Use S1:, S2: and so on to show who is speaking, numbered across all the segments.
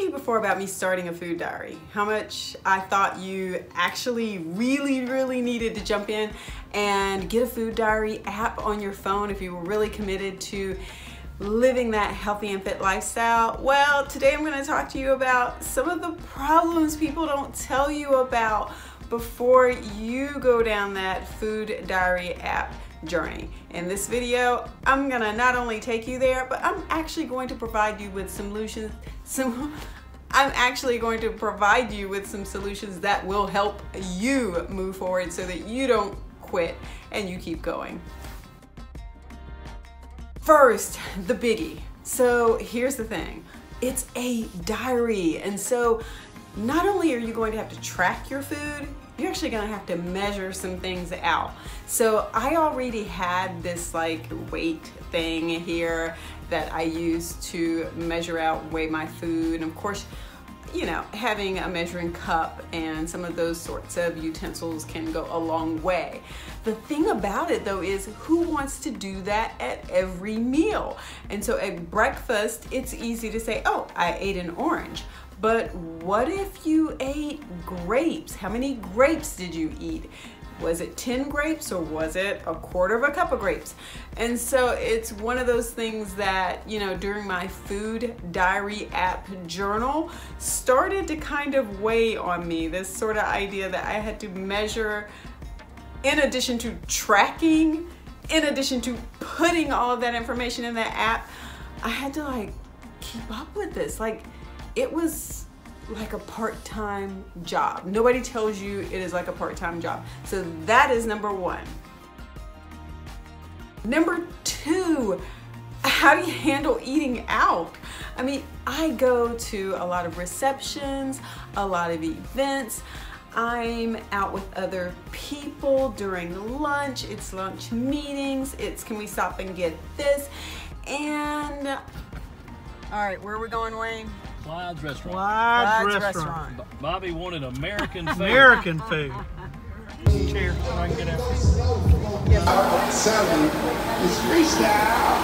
S1: to you before about me starting a food diary, how much I thought you actually really needed to jump in and get a food diary app on your phone if you were really committed to living that healthy and fit lifestyle. Well, today I'm going to talk to you about some of the problems people don't tell you about before you go down that food diary app journey. In this video, I'm gonna not only take you there, but I'm actually going to provide you with some solutions that will help you move forward so that you don't quit and you keep going. First, the biggie. So here's the thing. It's a diary, and so not only are you going to have to track your food, you're actually going to have to measure some things out. So I already had this like weight thing here that I use to measure out, weigh my food, and of course, you know, having a measuring cup and some of those sorts of utensils can go a long way. The thing about it though is, who wants to do that at every meal? And so at breakfast, it's easy to say, oh, I ate an orange. But what if you ate grapes? How many grapes did you eat? Was it 10 grapes or was it a quarter of a cup of grapes? And so it's one of those things that, you know, during my food diary app journal started to kind of weigh on me, this sort of idea that I had to measure, in addition to tracking, in addition to putting all of that information in that app, I had to like keep up with this. Like, it was like a part-time job. Nobody tells you it is like a part-time job. So that is number one. Number two, how do you handle eating out? I mean, I go to a lot of receptions, a lot of events. I'm out with other people during lunch. It's lunch meetings. It's can we stop and get this? And all right, where are we going, Wayne?
S2: Clyde's restaurant.
S1: Clyde's restaurant.
S2: Bobby wanted American food.
S3: American food. Cheers. So I can get out.
S4: It's freestyle.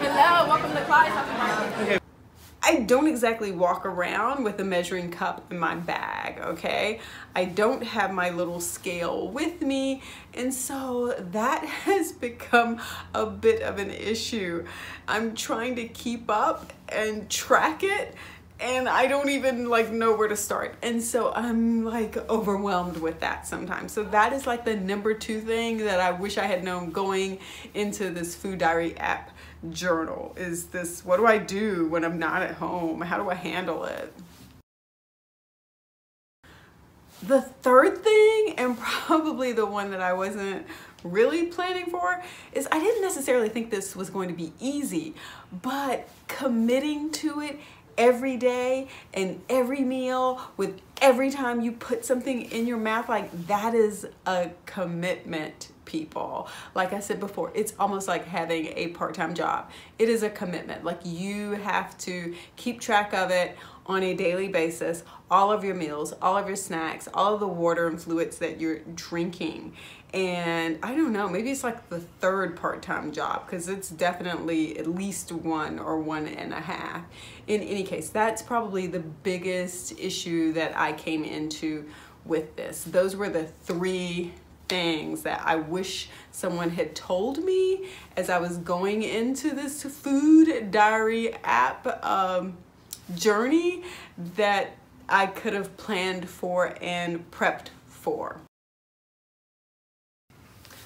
S1: Hello, welcome to Clyde's. Okay. I don't exactly walk around with a measuring cup in my bag, okay? I don't have my little scale with me, and so that has become a bit of an issue. I'm trying to keep up and track it, and I don't even like know where to start. And so I'm like overwhelmed with that sometimes. So that is like the number two thing that I wish I had known going into this food diary app journal, is this, what do I do when I'm not at home? How do I handle it? The third thing, and probably the one that I wasn't really planning for, is I didn't necessarily think this was going to be easy, but committing to it every day and every meal, with every time you put something in your mouth, like that is a commitment, people. Like I said before, it's almost like having a part-time job. It is a commitment. Like, you have to keep track of it on a daily basis, all of your meals, all of your snacks, all of the water and fluids that you're drinking. And I don't know, maybe it's like the third part-time job, because it's definitely at least one or 1.5. In any case, that's probably the biggest issue that I came into with this. Those were the three things that I wish someone had told me as I was going into this food diary app journey, that I could have planned for and prepped for.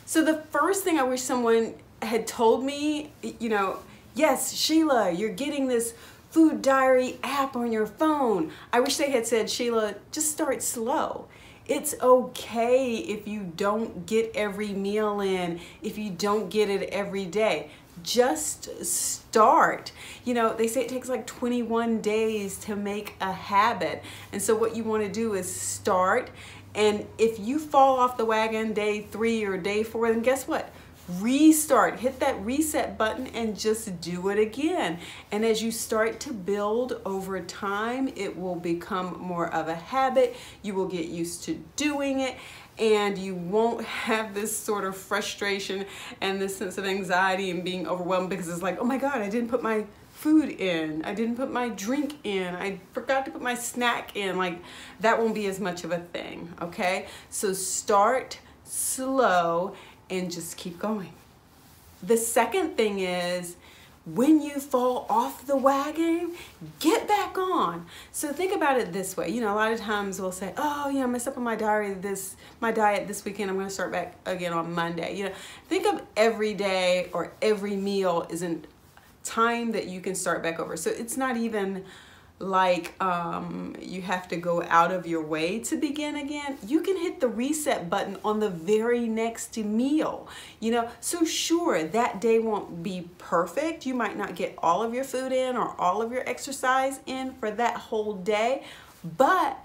S1: So the first thing I wish someone had told me, you know, yes, Sheila, you're getting this food diary app on your phone. I wish they had said, Sheila, just start slow. It's okay if you don't get every meal in, if you don't get it every day. Just start. You know, they say it takes like 21 days to make a habit. And so what you want to do is start. And if you fall off the wagon day 3 or day 4, then guess what? Restart, hit that reset button and just do it again. And as you start to build over time, it will become more of a habit. You will get used to doing it, and you won't have this sort of frustration and this sense of anxiety and being overwhelmed because it's like, oh my God, I didn't put my food in. I didn't put my drink in. I forgot to put my snack in. Like, that won't be as much of a thing, okay? So start slow and just keep going. The second thing is, when you fall off the wagon, get back on. So think about it this way. You know, a lot of times we'll say, oh, you know, I messed up on my diet this weekend. I'm going to start back again on Monday. You know, think of every day or every meal is a time that you can start back over. So it's not even like you have to go out of your way to begin again. You can hit the reset button on the very next meal, you know. So sure, that day won't be perfect. You might not get all of your food in or all of your exercise in for that whole day, but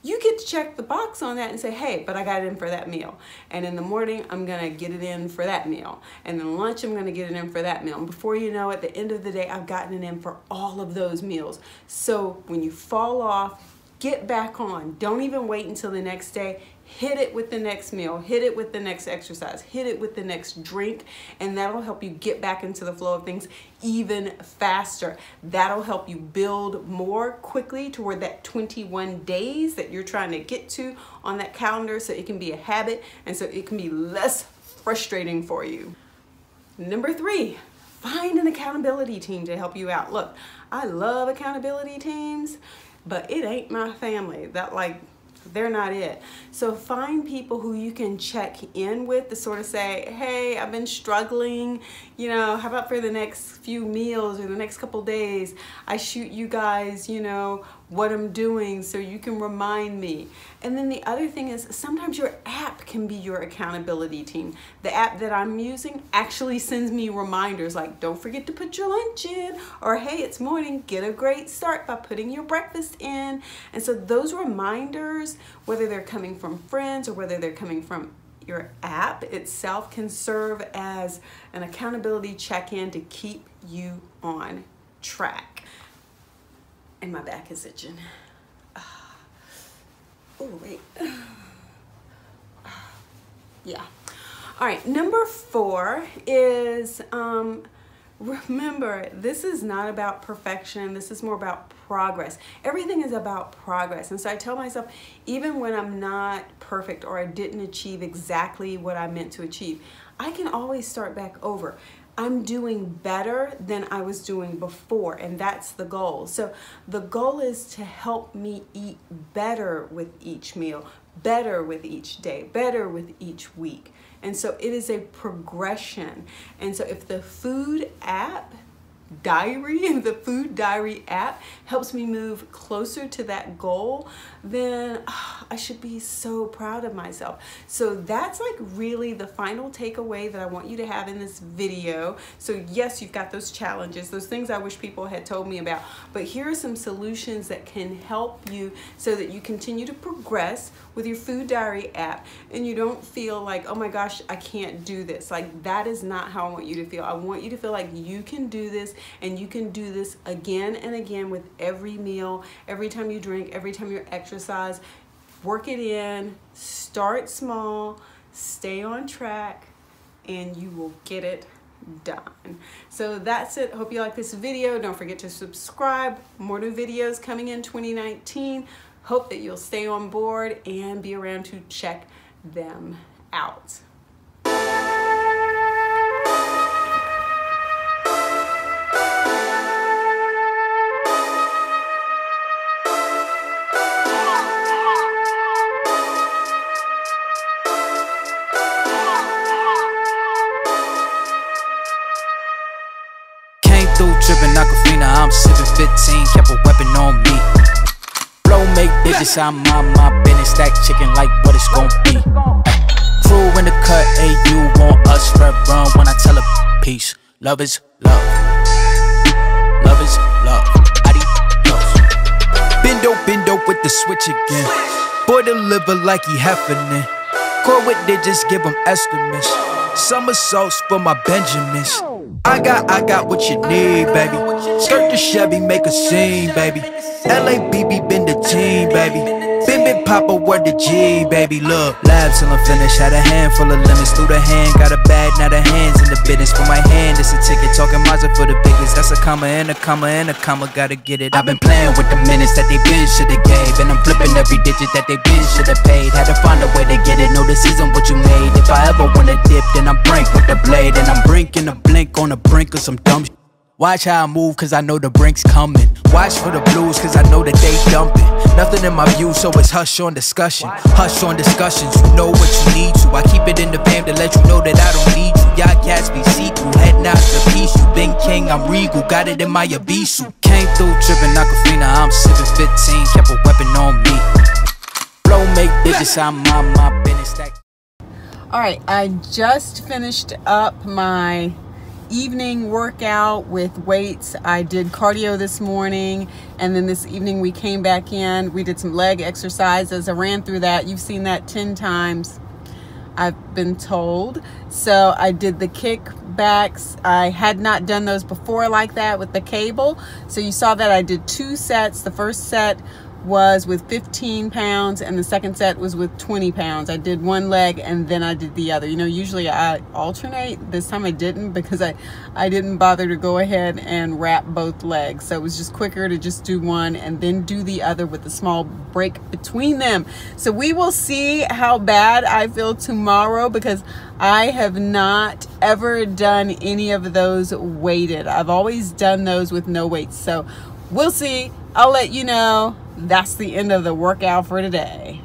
S1: you get to check the box on that and say, hey, but I got it in for that meal. And in the morning, I'm gonna get it in for that meal. And then lunch, I'm gonna get it in for that meal. And before you know it, at the end of the day, I've gotten it in for all of those meals. So when you fall off, get back on. Don't even wait until the next day. Hit it with the next meal, hit it with the next exercise, hit it with the next drink, and that'll help you get back into the flow of things even faster. That'll help you build more quickly toward that 21 days that you're trying to get to on that calendar, so it can be a habit and so it can be less frustrating for you. Number 3, find an accountability team to help you out. Look, I love accountability teams, but it ain't my family. They're not it. So find people who you can check in with to sort of say, hey, I've been struggling, you know, how about for the next few meals or the next couple days, I shoot you guys, you know, what I'm doing so you can remind me. And then the other thing is, sometimes your app can be your accountability team. The app that I'm using actually sends me reminders like, don't forget to put your lunch in, or hey, it's morning, get a great start by putting your breakfast in. And so those reminders, whether they're coming from friends or whether they're coming from your app itself, can serve as an accountability check-in to keep you on track. And my back is itching. Oh, wait. Yeah. All right, number 4 is, remember, this is not about perfection. This is more about progress. Everything is about progress. And so I tell myself, even when I'm not perfect or I didn't achieve exactly what I meant to achieve, I can always start back over. I'm doing better than I was doing before, and that's the goal. So the goal is to help me eat better with each meal, better with each day, better with each week. And so it is a progression. And so if the food diary app helps me move closer to that goal, then I should be so proud of myself. So that's like really the final takeaway that I want you to have in this video. So yes, you've got those challenges, those things I wish people had told me about, but here are some solutions that can help you so that you continue to progress with your food diary app and you don't feel like, oh my gosh, I can't do this. Like, that is not how I want you to feel. I want you to feel like you can do this, and you can do this again and again with every meal, every time you drink, every time you exercise. Work it in, start small, stay on track, and you will get it done. So that's it. Hope you like this video. Don't forget to subscribe. More new videos coming in 2019. Hope that you'll stay on board and be around to check them out.
S5: Drippin' Aquafina, I'm sippin' 15, kept a weapon on me. Flow make digits, I'm on my business, stack chicken like what it's gon' be. Crew in the cut, hey, you want us, red run when I tell a peace. Love is love. Love is love. Adios. Bendo with the switch again. Boy deliver like he heffinin'. Core with digits, give him estimates. Somersaults for my Benjamins. I got what you need, baby. Skirt the Chevy, make a scene, baby. LABB been the team, baby. Bim bim papa, word to G, baby, look. Lab till I'm finished, had a handful of lemons through the hand. Got a bag, now the hands in the business. For my hand, it's a ticket, talking Mazda for the biggest. That's a comma and a comma and a comma, gotta get it. I've been playing with the minutes that they been shoulda gave, and I'm flipping every digit that they been shoulda paid. Had to find a way to get it, no, this isn't what you made. If I ever wanna dip, then I'm brink with the blade. And I'm brinking a blink on the brink of some dumb shit. Watch how I move, cause I know the brink's coming. Watch for the blues, cause I know that they dumping. Nothing in my view, so it's hush on discussion. Hush on discussions, you know what you need to. I keep it in the fam to let you know that I don't need you. Y'all cats be see-through, heading out to peace. You been king, I'm regal, got it in my Abisu. Came through tripping Aquafina, I'm sipping 15, kept a weapon on me. Flow make digits, I'm on my business.
S1: Alright, I just finished up my evening workout with weights. I did cardio this morning, and then this evening we came back in. We did some leg exercises. I ran through that. You've seen that 10 times, I've been told. So I did the kickbacks. I had not done those before like that with the cable. So you saw that I did 2 sets. The first set was with 15 pounds and the second set was with 20 pounds. I did one leg and then I did the other. You know, usually I alternate. This time I didn't, because I didn't bother to go ahead and wrap both legs. So it was just quicker to just do one and then do the other with a small break between them. So we will see how bad I feel tomorrow, because I have not ever done any of those weighted. I've always done those with no weights. So we'll see. I'll let you know. That's the end of the workout for today.